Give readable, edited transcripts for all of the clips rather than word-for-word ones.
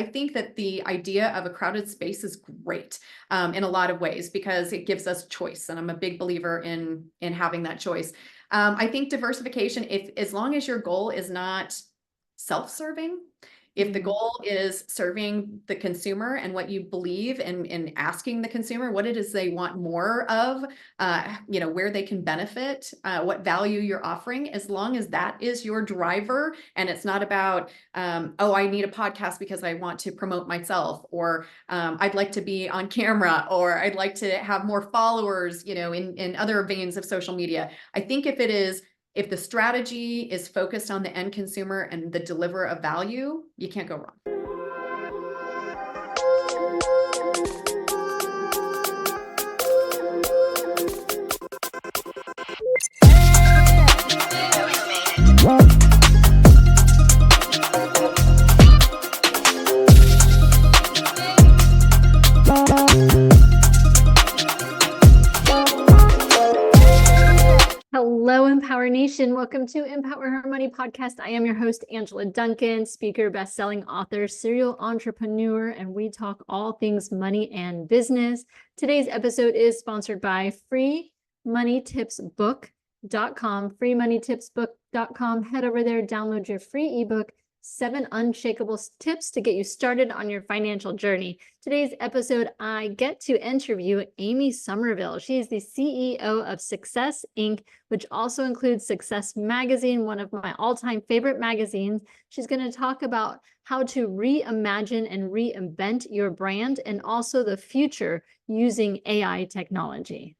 I think that the idea of a crowded space is great in a lot of ways because it gives us choice, and I'm a big believer in having that choice. I think diversification, if as long as your goal is not self-serving, if the goal is serving the consumer and what you believe in asking the consumer what it is they want more of, where they can benefit, what value you're offering, as long as that is your driver and it's not about, oh, I need a podcast because I want to promote myself, or I'd like to be on camera, or I'd like to have more followers, in other veins of social media. I think if the strategy is focused on the end consumer and the deliver of value, you can't go wrong. Hello, Empower Nation. Welcome to Empower Her Money podcast. I am your host, Angela Duncan, speaker, best-selling author, serial entrepreneur, and we talk all things money and business. Today's episode is sponsored by freemoneytipsbook.com, freemoneytipsbook.com. Head over there, download your free ebook, 7 Unshakable Tips to get you started on your financial journey. Today's episode, I get to interview Amy Somerville. She is the CEO of Success Inc., which also includes Success Magazine, one of my all-time favorite magazines. She's going to talk about how to reimagine and reinvent your brand and also the future using AI technology.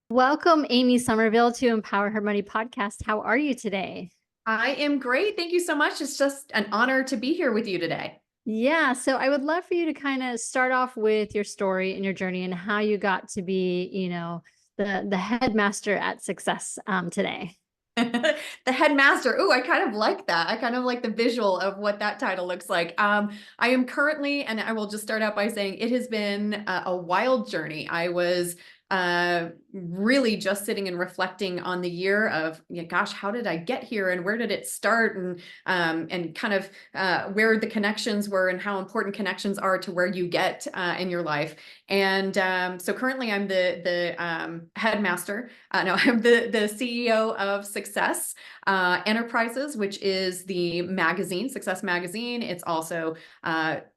Welcome, Amy Somerville, to Empower Her Money podcast. How are you today? I am great. Thank you so much. It's just an honor to be here with you today. Yeah, so I would love for you to kind of start off with your story and your journey and how you got to be, the headmaster at Success today. The headmaster. Oh, I kind of like that. I kind of like the visual of what that title looks like. I am currently, and I will just start out by saying it has been a wild journey. I was really just sitting and reflecting on the year of, gosh, how did I get here and where did it start, and kind of where the connections were and how important connections are to where you get in your life. And so currently I'm the headmaster. No, I'm the CEO of Success Enterprises, which is the magazine, Success Magazine. It's also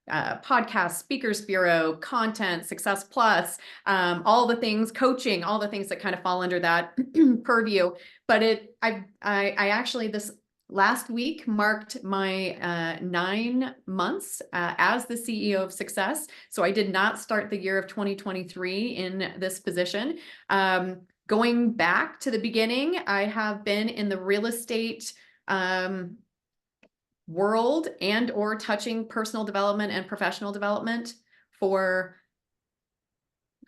podcast, speakers bureau, content, Success Plus, all the things, coaching, all the things that kind of fall under that purview. But I actually, this last week marked my 9 months as the CEO of Success. So I did not start the year of 2023 in this position. Going back to the beginning, I have been in the real estate world and or touching personal development and professional development for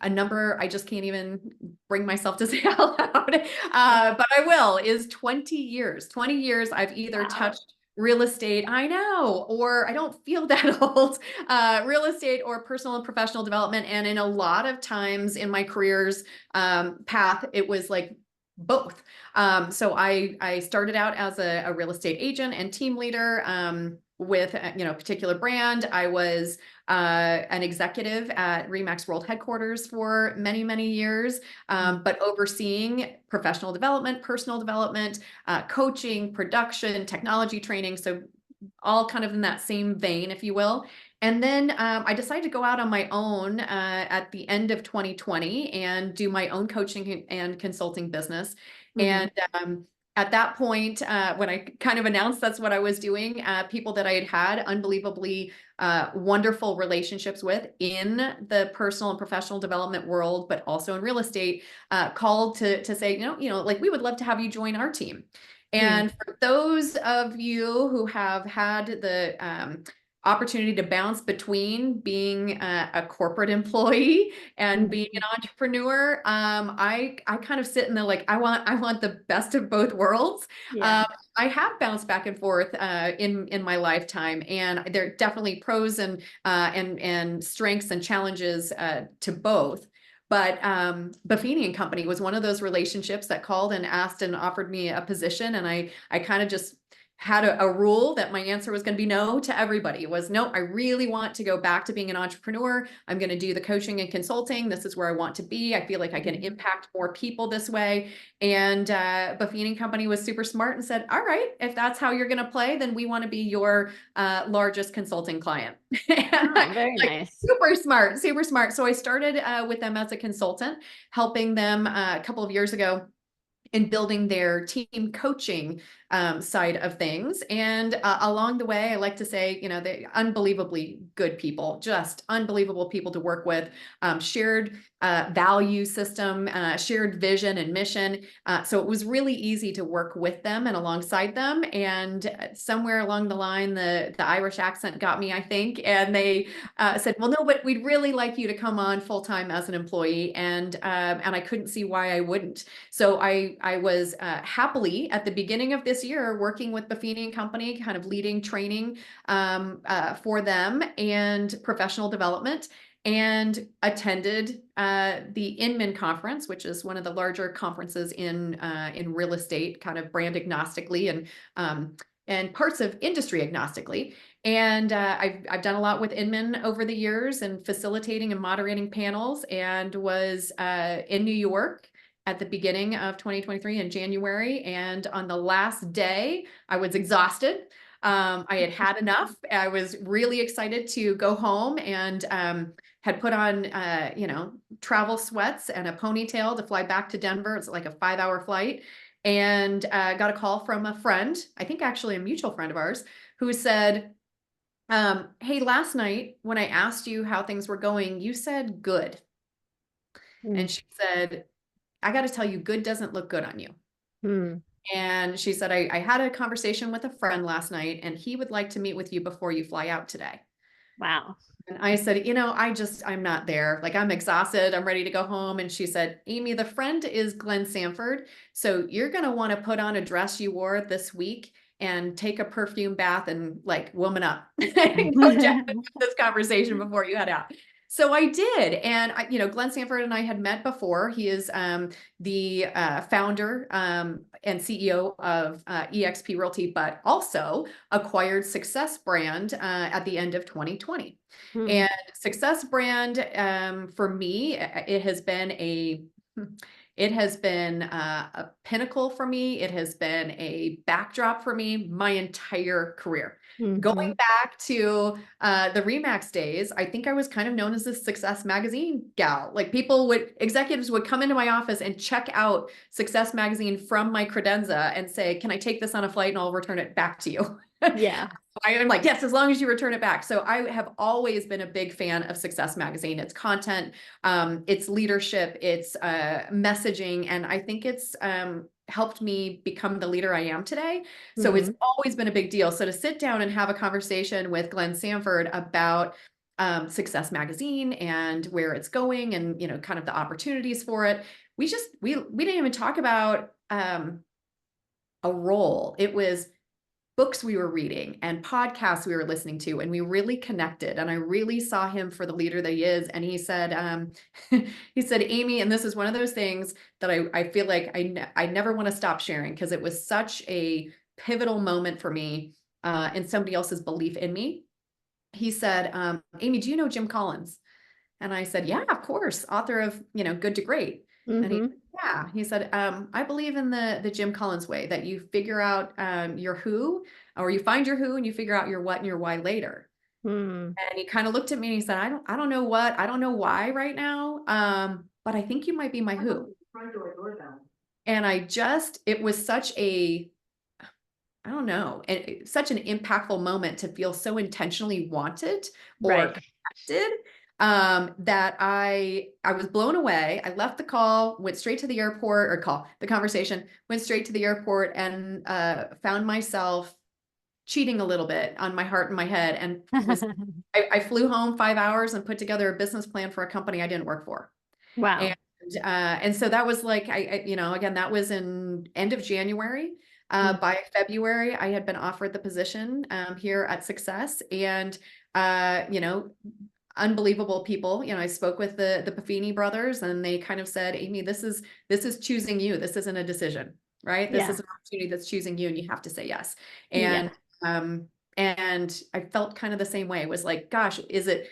a number I just can't even bring myself to say out loud, but I will, is 20 years. 20 years I've either touched real estate, I know, or I don't feel that old, real estate or personal and professional development. And in a lot of times in my career's path, it was like both. So I started out as a real estate agent and team leader with a particular brand. I was an executive at Remax World Headquarters for many, many years, but overseeing professional development, personal development, coaching, production, technology training. So all kind of in that same vein, if you will. And then I decided to go out on my own at the end of 2020 and do my own coaching and consulting business. And at that point, when I kind of announced that's what I was doing, people that I had unbelievably wonderful relationships with in the personal and professional development world, but also in real estate, called to say, like, we would love to have you join our team. And for those of you who have had the opportunity to bounce between being a corporate employee and being an entrepreneur, I kind of sit in the I want the best of both worlds. I have bounced back and forth in my lifetime, and there are definitely pros and strengths and challenges to both. But Buffini and Company was one of those relationships that called and asked and offered me a position, and I kind of just had a rule that my answer was going to be no to everybody. It was no, I really want to go back to being an entrepreneur. I'm going to do the coaching and consulting. This is where I want to be. I feel like I can impact more people this way. And Buffini Company was super smart and said, all right, if that's how you're going to play, then we want to be your largest consulting client. Oh, very Like, nice. super smart, super smart. So I started with them as a consultant, helping them a couple of years ago in building their team coaching side of things. And along the way, I like to say, you know, they unbelievably good people, just unbelievable people to work with, shared value system, shared vision and mission. So it was really easy to work with them and alongside them. And somewhere along the line, the Irish accent got me, I think. And they said, well, no, but we'd really like you to come on full-time as an employee. And I couldn't see why I wouldn't. So I was happily at the beginning of this year working with Buffini and Company, kind of leading training for them and professional development, and attended the Inman conference, which is one of the larger conferences in real estate, kind of brand agnostically and parts of industry agnostically. And I've done a lot with Inman over the years and facilitating and moderating panels, and was in New York at the beginning of 2023 in January. And on the last day, I was exhausted. I had had enough. I was really excited to go home, and had put on, you know, travel sweats and a ponytail to fly back to Denver. It's like a 5-hour flight. And got a call from a friend, I think actually a mutual friend of ours, who said, hey, last night when I asked you how things were going, you said good. And she said, I got to tell you, good doesn't look good on you. Mm. And she said, I had a conversation with a friend last night, and he would like to meet with you before you fly out today. Wow. And I said, you know, I'm not there. Like, I'm exhausted. I'm ready to go home. And she said, Amy, the friend is Glenn Sanford. So you're going to want to put on a dress you wore this week and take a perfume bath and like woman up and go check this conversation before you head out. So I did. And you know, Glenn Sanford and I had met before. He is the founder and CEO of eXp Realty, but also acquired Success Brand at the end of 2020. And Success Brand, for me, it has been a pinnacle for me. It has been a backdrop for me my entire career. Going back to the Remax days, I think I was kind of known as the Success Magazine gal. Like, executives would come into my office and check out Success Magazine from my credenza and say, can I take this on a flight and I'll return it back to you? Yeah. I'm like, yes, as long as you return it back. So I have always been a big fan of Success Magazine. Its content, its leadership, its messaging, and I think it's helped me become the leader I am today. So it's always been a big deal. So to sit down and have a conversation with Glenn Sanford about Success Magazine and where it's going, and you know, kind of the opportunities for it, we didn't even talk about a role. It was books we were reading and podcasts we were listening to, and we really connected. And I really saw him for the leader that he is. And he said, he said, Amy, and this is one of those things that I feel like I never want to stop sharing, because it was such a pivotal moment for me and somebody else's belief in me. He said, Amy, do you know Jim Collins? And I said, yeah, of course. Author of, you know, Good to Great. And he said, I believe in the Jim Collins way, that you figure out your who, or you find your who and you figure out your what and your why later. And he kind of looked at me and he said, I don't know what, I don't know why right now. But I think you might be my who. And it was such a, I don't know, such an impactful moment to feel so intentionally wanted or connected, that I was blown away. I left the call, went straight to the airport, or the conversation, went straight to the airport, and found myself cheating a little bit on my heart and my head. And I flew home 5 hours and put together a business plan for a company I didn't work for. Wow. And so that was like, you know, again, that was in end of January. By February, I had been offered the position here at Success, and you know, unbelievable people. You know, I spoke with the Buffini brothers, and they kind of said, Amy, this is choosing you. This isn't a decision. right? This Yeah. is an opportunity that's choosing you and you have to say yes. Yeah. And I felt kind of the same way. It was like, gosh, is it,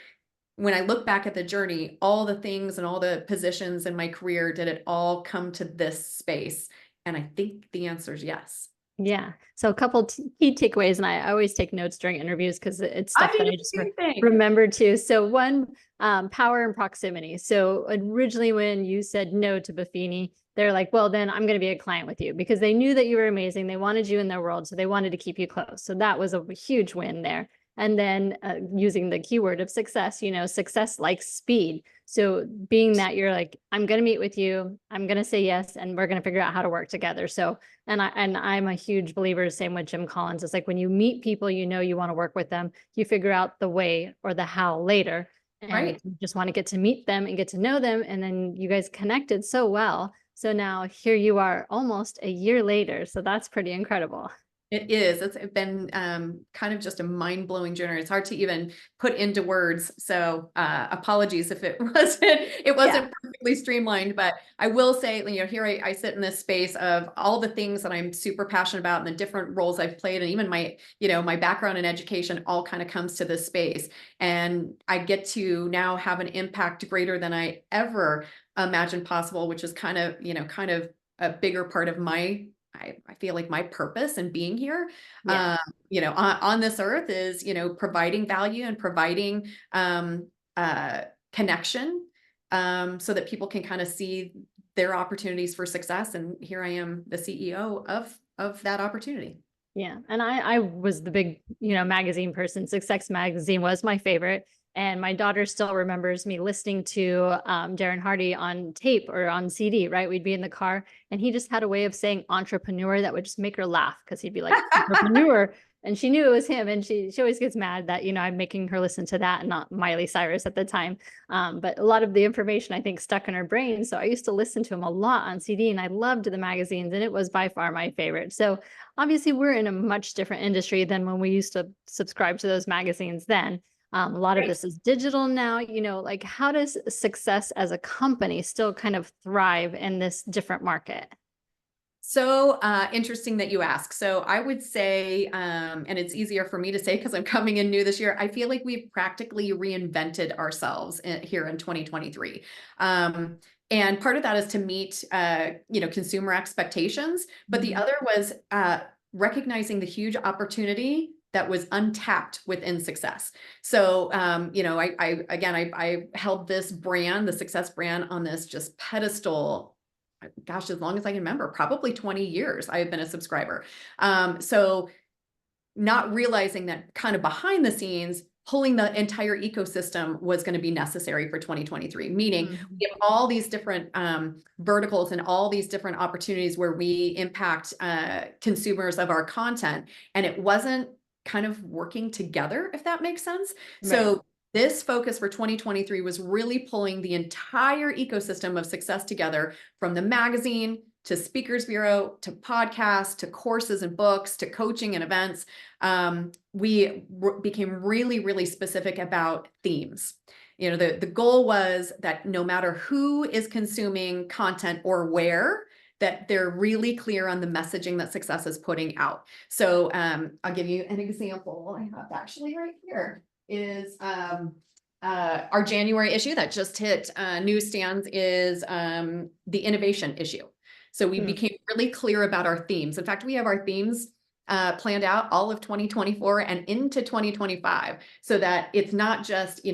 when I look back at the journey, all the things and all the positions in my career, did it all come to this space? And I think the answer is yes. Yeah. So a couple key takeaways, and I always take notes during interviews because it's I stuff do that I the just same thing. remember too. So one, power and proximity. So originally when you said no to Buffini, they're like, well, then I'm going to be a client with you, because they knew that you were amazing. They wanted you in their world. So they wanted to keep you close. So that was a huge win there. And then using the keyword of success, success likes speed. So being that you're like, I'm going to meet with you, I'm going to say yes, and we're going to figure out how to work together. So, I'm a huge believer, same with Jim Collins. It's like when you meet people, you want to work with them, you figure out the way or the how later, and Right. you just want to get to meet them and get to know them. And then you guys connected so well. So now here you are almost a year later. So that's pretty incredible. It is. It's been kind of just a mind-blowing journey. It's hard to even put into words. So apologies if it Yeah. wasn't perfectly streamlined, but I will say, here I sit in this space of all the things that I'm super passionate about and the different roles I've played, and even my background in education all kind of comes to this space. And I get to now have an impact greater than I ever imagined possible, which is kind of a bigger part of I feel like my purpose in being here, Yeah. on this earth is, providing value and providing uh, connection, so that people can kind of see their opportunities for success. And here I am, the CEO of that opportunity. Yeah. And I was the big, magazine person. Success Magazine was my favorite. And my daughter still remembers me listening to Darren Hardy on tape or on CD, right? We'd be in the car and he just had a way of saying entrepreneur that would just make her laugh, because he'd be like, entrepreneur. And she knew it was him. And she always gets mad that, I'm making her listen to that and not Miley Cyrus at the time. But a lot of the information I think stuck in her brain. So I used to listen to him a lot on CD, and I loved the magazines, and it was by far my favorite. So obviously we're in a much different industry than when we used to subscribe to those magazines then. A lot of Right. this is digital now, like how does success as a company still kind of thrive in this different market? So interesting that you ask. So I would say, and it's easier for me to say because I'm coming in new this year, I feel like we've practically reinvented ourselves here in 2023. And part of that is to meet, consumer expectations. But the other was recognizing the huge opportunity that was untapped within success. So, I held this brand, the success brand, on this just pedestal, gosh, as long as I can remember, probably 20 years I've been a subscriber. So not realizing that kind of behind the scenes, pulling the entire ecosystem was going to be necessary for 2023, meaning Mhm. we have all these different verticals and all these different opportunities where we impact consumers of our content. And it wasn't kind of working together, if that makes sense. Right. So this focus for 2023 was really pulling the entire ecosystem of success together, from the magazine to Speakers Bureau to podcasts to courses and books to coaching and events. We became really, really specific about themes. The goal was that no matter who is consuming content or where, that they're really clear on the messaging that success is putting out. So I'll give you an example. I have actually right here is our January issue that just hit newsstands is the innovation issue. So we Mm. became really clear about our themes. In fact, we have our themes planned out all of 2024 and into 2025, so that it's not just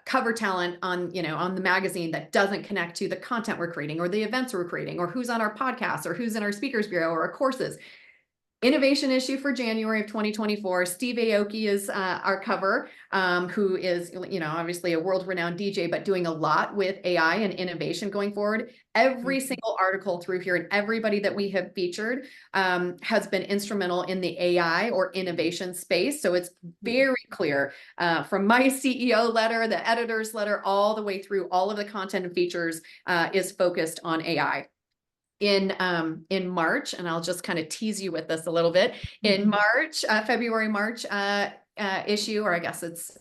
cover talent on on the magazine that doesn't connect to the content we're creating or the events we're creating or who's on our podcast or who's in our Speakers Bureau or our courses. Innovation issue for January of 2024. Steve Aoki is our cover, who is, obviously a world-renowned DJ, but doing a lot with AI and innovation going forward. Every Mhm. single article through here and everybody that we have featured has been instrumental in the AI or innovation space. So it's very clear from my CEO letter, the editor's letter, all the way through all of the content and features is focused on AI. In March, and I'll just kind of tease you with this a little bit. In Mhm. March, February, March issue, or I guess it's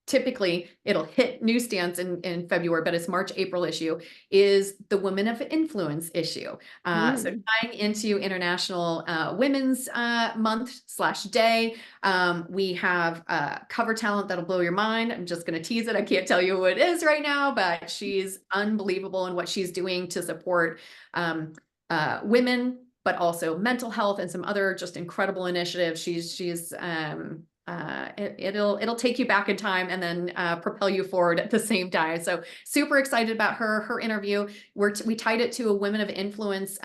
typically it'll hit newsstands in February, but it's March, April issue, is the Women of Influence issue. So tying into International Women's Month/Day, we have cover talent that'll blow your mind. I'm just going to tease it. I can't tell you who it is right now, but she's unbelievable in what she's doing to support women, but also mental health and some other just incredible initiatives. It'll take you back in time and then propel you forward at the same time. So super excited about her interview. We tied it to a Women of Influence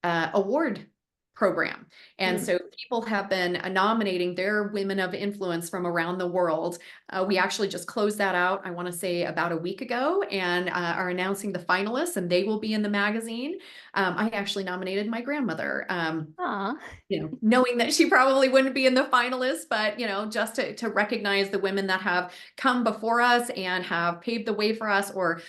award program. And so people have been nominating their women of influence from around the world. We actually just closed that out, I want to say about a week ago, and are announcing the finalists, and they will be in the magazine. I actually nominated my grandmother, knowing that she probably wouldn't be in the finalists, but just to recognize the women that have come before us and have paved the way for us or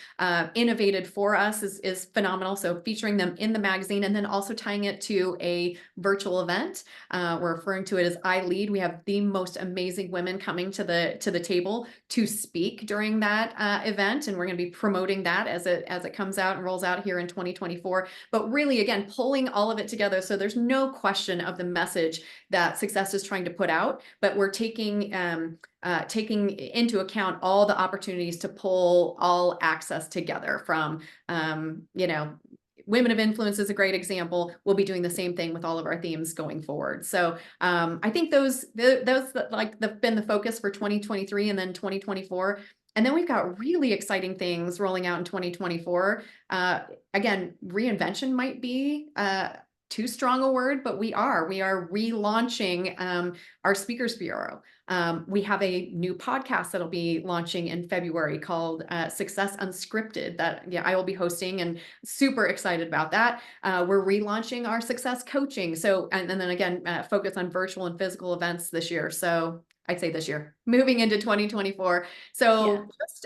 innovated for us is phenomenal. So featuring them in the magazine, and then also tying it to a virtual event. We're referring to it as I Lead. We have the most amazing women coming to the table to speak during that event, and we're going to be promoting that as it comes out and rolls out here in 2024. But really, again, pulling all of it together, so there's no question of the message that Success is trying to put out, but we're taking into account all the opportunities to pull all access together from Women of Influence is a great example. We'll be doing the same thing with all of our themes going forward. So I think those been the focus for 2023 and then 2024. And then we've got really exciting things rolling out in 2024. Again, reinvention might be too strong a word, but we are relaunching our Speakers Bureau. We have a new podcast that'll be launching in February called Success Unscripted that I will be hosting, and super excited about that. We're relaunching our success coaching. So, and then again, focus on virtual and physical events this year. So I'd say this year, moving into 2024. So just,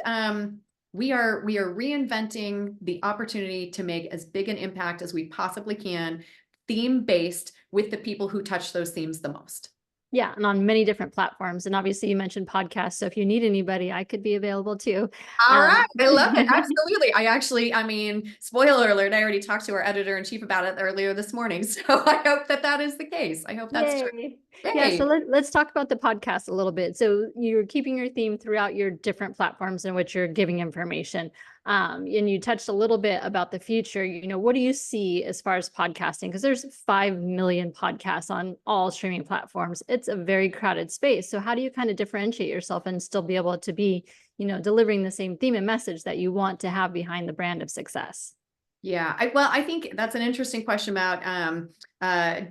we are reinventing the opportunity to make as big an impact as we possibly can, theme-based, with the people who touch those themes the most. Yeah, and on many different platforms. And obviously you mentioned podcasts. So if you need anybody, I could be available too. All right. I love it. Absolutely. I mean, spoiler alert, I already talked to our editor-in-chief about it earlier this morning. So I hope that is the case. I hope that's true. Yay. Yeah, so let's talk about the podcast a little bit. So you're keeping your theme throughout your different platforms in which you're giving information. And you touched a little bit about the future. What do you see as far as podcasting? Because there's 5 million podcasts on all streaming platforms. It's a very crowded space. So how do you kind of differentiate yourself and still be able to be, delivering the same theme and message that you want to have behind the brand of success? Yeah, I think that's an interesting question about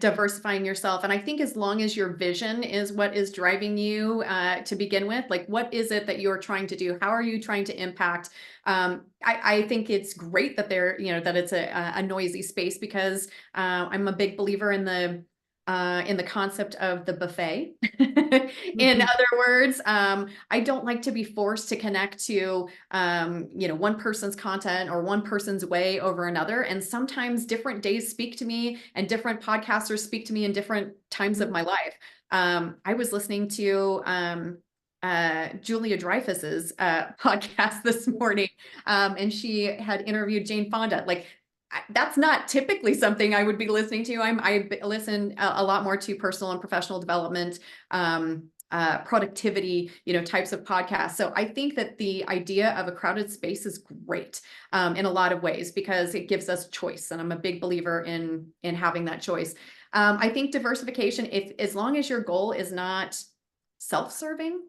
diversifying yourself. And I think as long as your vision is what is driving you to begin with, like what is it that you're trying to do? How are you trying to impact? I think it's great that that it's a noisy space, because I'm a big believer in the concept of the buffet. In other words, I don't like to be forced to connect to, one person's content or one person's way over another. And sometimes different days speak to me, and different podcasters speak to me in different times of my life. I was listening to Julia Dreyfus's podcast this morning, and she had interviewed Jane Fonda. Like, that's not typically something I would be listening to. I listen a lot more to personal and professional development, productivity, types of podcasts. So I think that the idea of a crowded space is great in a lot of ways, because it gives us choice, and I'm a big believer in having that choice. I think diversification, as long as your goal is not self-serving.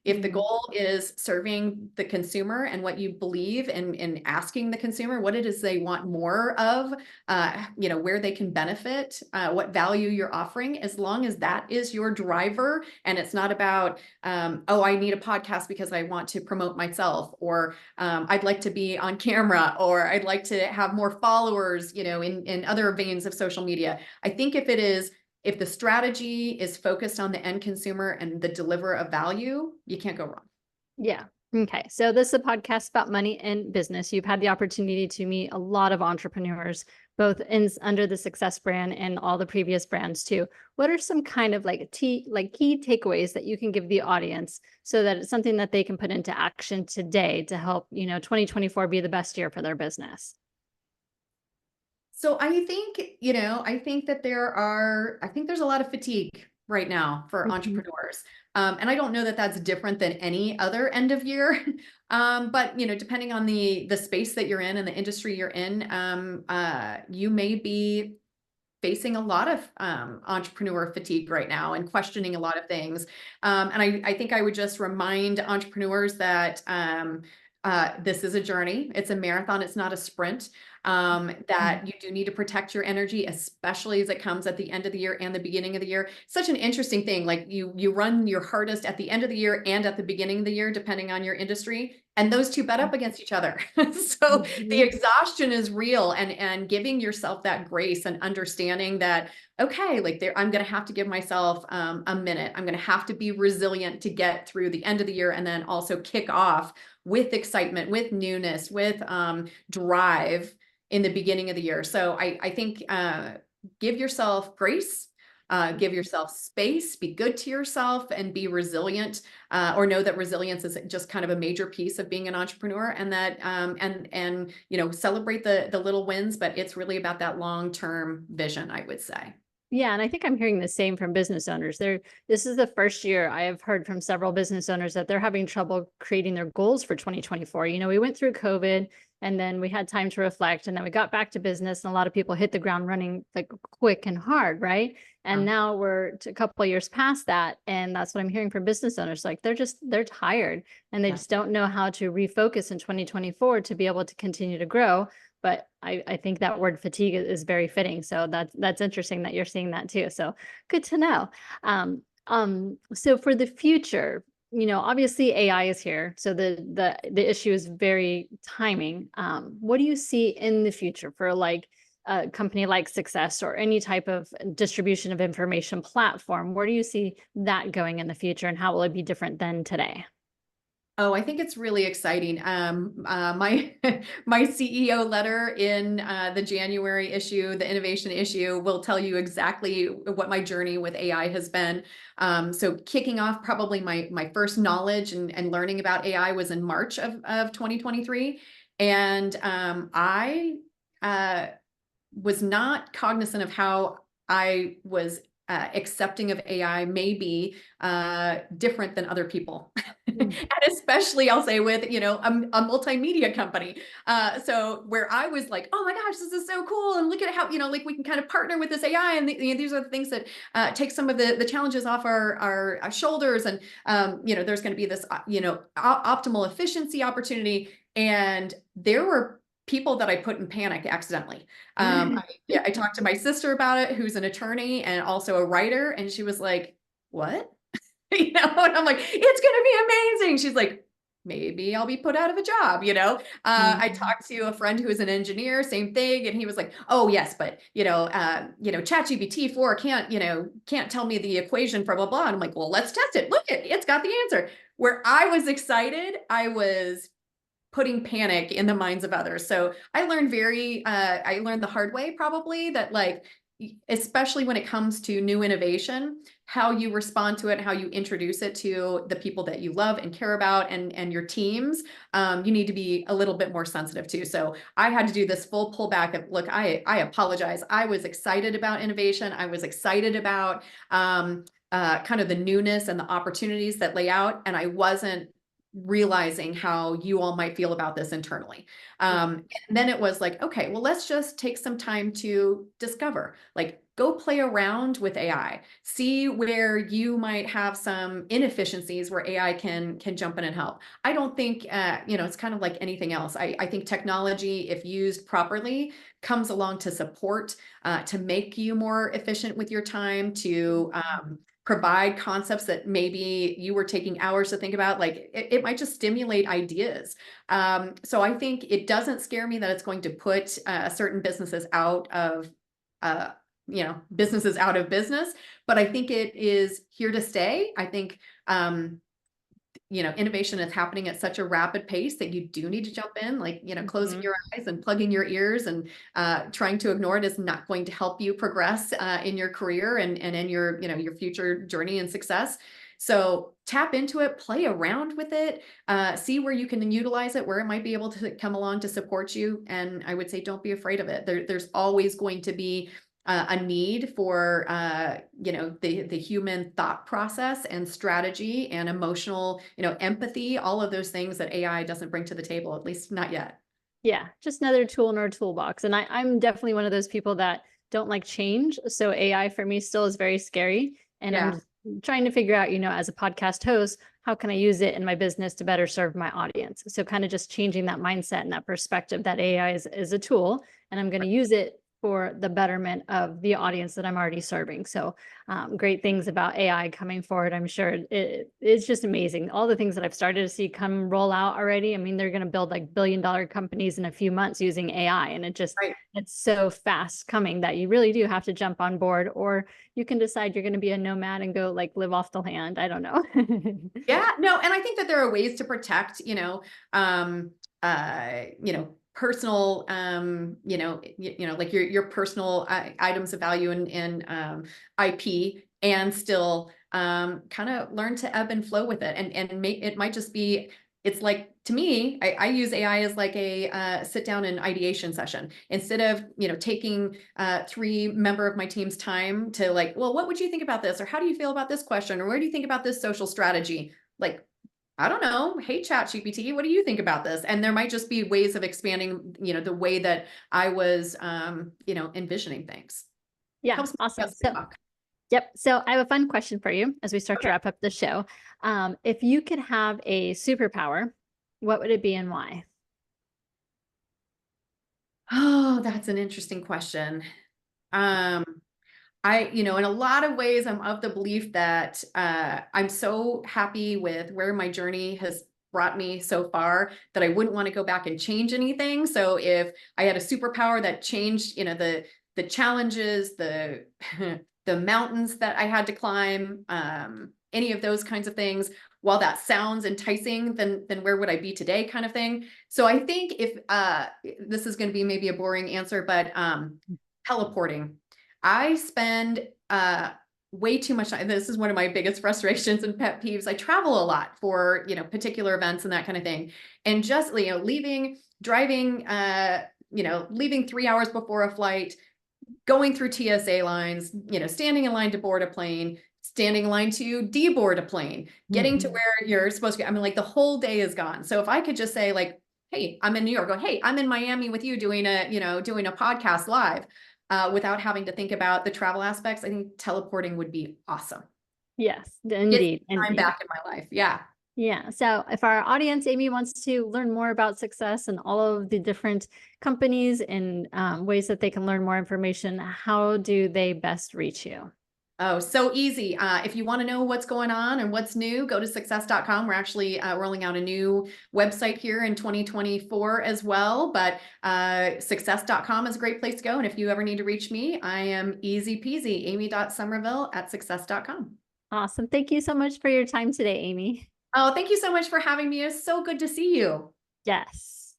If the goal is serving the consumer and what you believe in asking the consumer what it is they want more of, where they can benefit, what value you're offering, as long as that is your driver, and it's not about, I need a podcast because I want to promote myself, or I'd like to be on camera, or I'd like to have more followers, in other veins of social media. I think if the strategy is focused on the end consumer and the deliver of value, you can't go wrong. Yeah. Okay. So this is a podcast about money and business. You've had the opportunity to meet a lot of entrepreneurs, both under the Success brand and all the previous brands too. What are some kind of like key takeaways that you can give the audience so that it's something that they can put into action today to help, 2024 be the best year for their business? So I think, that I think there's a lot of fatigue right now for Mhm. entrepreneurs. And I don't know that that's different than any other end of year. But depending on the space that you're in and the industry you're in, you may be facing a lot of entrepreneur fatigue right now and questioning a lot of things. And I think I would just remind entrepreneurs that this is a journey. It's a marathon. It's not a sprint. That you do need to protect your energy, especially as it comes at the end of the year and the beginning of the year. Such an interesting thing. Like you run your hardest at the end of the year and at the beginning of the year, depending on your industry. And those two bet up against each other. So the Mhm. exhaustion is real, and giving yourself that grace and understanding that, okay, like I'm going to have to give myself a minute. I'm going to have to be resilient to get through the end of the year and then also kick off with excitement, with newness, with drive in the beginning of the year. So I think give yourself grace, give yourself space, be good to yourself, and be resilient. Or know that resilience is just kind of a major piece of being an entrepreneur, and that and celebrate the little wins, but it's really about that long-term vision, I would say. Yeah, and I think I'm hearing the same from business owners. This is the first year I have heard from several business owners that they're having trouble creating their goals for 2024. We went through COVID and then we had time to reflect and then we got back to business and a lot of people hit the ground running like quick and hard, right? And now we're a couple of years past that. And that's what I'm hearing from business owners. Like they're tired and they Yeah. just don't know how to refocus in 2024 to be able to continue to grow. But I think that word fatigue is very fitting. So that's interesting that you're seeing that too. So good to know. So for the future, obviously AI is here. So the issue is very timing. What do you see in the future for like a company like Success or any type of distribution of information platform? Where do you see that going in the future and how will it be different than today? Oh, I think it's really exciting. My my CEO letter in the January issue, the innovation issue, will tell you exactly what my journey with AI has been. So kicking off probably my first knowledge and learning about AI was in March of 2023. And I was not cognizant of how I was accepting of AI may be different than other people. And Mm. especially I'll say with, a multimedia company. So where I was like, oh my gosh, this is so cool. And look at how, like we can kind of partner with this AI. And these are the things that take some of the challenges off our shoulders. And, there's going to be this, optimal efficiency opportunity. And there were people that I put in panic accidentally. I talked to my sister about it, who's an attorney and also a writer. And she was like, what? And I'm like, it's going to be amazing. She's like, maybe I'll be put out of a job. I Mhm. talked to a friend who is an engineer, same thing. And he was like, oh yes, but ChatGPT 4 can't tell me the equation for blah, blah. And I'm like, well, let's test it. Look, it's got the answer. Where I was excited, I was putting panic in the minds of others. So I learned the hard way probably that like, especially when it comes to new innovation, how you respond to it, how you introduce it to the people that you love and care about and your teams, you need to be a little bit more sensitive to. So I had to do this full pullback of, look, I apologize. I was excited about innovation. I was excited about kind of the newness and the opportunities that lay out. And I wasn't realizing how you all might feel about this internally. And then it was like, okay, well, let's just take some time to discover, like go play around with AI, see where you might have some inefficiencies where AI can jump in and help. I don't think, it's kind of like anything else. I think technology, if used properly, comes along to support, to make you more efficient with your time, to provide concepts that maybe you were taking hours to think about. Like it might just stimulate ideas. So I think it doesn't scare me that it's going to put certain businesses out of businesses out of business, but I think it is here to stay. I think innovation is happening at such a rapid pace that you do need to jump in, like, closing Mhm. your eyes and plugging your ears and trying to ignore it is not going to help you progress in your career and in your future journey and success. So tap into it, play around with it, see where you can utilize it, where it might be able to come along to support you. And I would say, don't be afraid of it. There's always going to be a need for the human thought process and strategy and emotional empathy, all of those things that AI doesn't bring to the table, at least not yet. Yeah, just another tool in our toolbox. And I'm definitely one of those people that don't like change. So AI for me still is very scary. And I'm Yeah. just trying to figure out, as a podcast host, how can I use it in my business to better serve my audience? So kind of just changing that mindset and that perspective that AI is a tool, and I'm going to use it for the betterment of the audience that I'm already serving. So great things about AI coming forward. I'm sure it's just amazing. All the things that I've started to see come roll out already. I mean, they're going to build like billion-dollar companies in a few months using AI. And Right. it's so fast coming that you really do have to jump on board, or you can decide you're going to be a nomad and go like live off the land. I don't know. Yeah, no, and I think that there are ways to protect, personal, like your personal items of value and IP, and still kind of learn to ebb and flow with it, and make it might just be. It's like, to me, I use AI as like a sit down and ideation session, instead of taking 3 member of my team's time to like, well, what would you think about this, or how do you feel about this question, or where do you think about this social strategy? Like, I don't know. Hey, Chat GPT, what do you think about this? And there might just be ways of expanding, the way that I was, envisioning things. Yeah, Helps me awesome. adjust the So clock. yep. So I have a fun question for you as we start to Okay. wrap up the show. If you could have a superpower, what would it be and why? Oh, that's an interesting question. Um, in a lot of ways, I'm of the belief that I'm so happy with where my journey has brought me so far that I wouldn't want to go back and change anything. So if I had a superpower that changed, the challenges, the the mountains that I had to climb, any of those kinds of things, while that sounds enticing, then where would I be today, kind of thing. So I think if this is going to be maybe a boring answer, but teleporting. I spend way too much time. This is one of my biggest frustrations and pet peeves. I travel a lot for, particular events and that kind of thing. And just, driving, leaving 3 hours before a flight, going through TSA lines, standing in line to board a plane, standing in line to deboard a plane, getting to Mhm. where you're supposed to be. I mean, like, the whole day is gone. So if I could just say, like, hey, I'm in New York, go, hey, I'm in Miami with you doing a podcast live, without having to think about the travel aspects, I think teleporting would be awesome. Yes, Get indeed. time back in my life. Yeah. Yeah. So if our audience, Amy, wants to learn more about success and all of the different companies and ways that they can learn more information, how do they best reach you? Oh, so easy. If you want to know what's going on and what's new, go to success.com. We're actually rolling out a new website here in 2024 as well. But success.com is a great place to go. And if you ever need to reach me, I am easy peasy, amy.somerville@success.com. Awesome. Thank you so much for your time today, Amy. Oh, thank you so much for having me. It's so good to see you. Yes.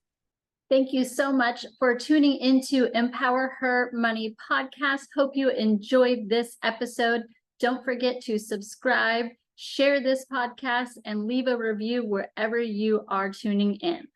Thank you so much for tuning into Empower Her Money podcast. Hope you enjoyed this episode. Don't forget to subscribe, share this podcast, and leave a review wherever you are tuning in.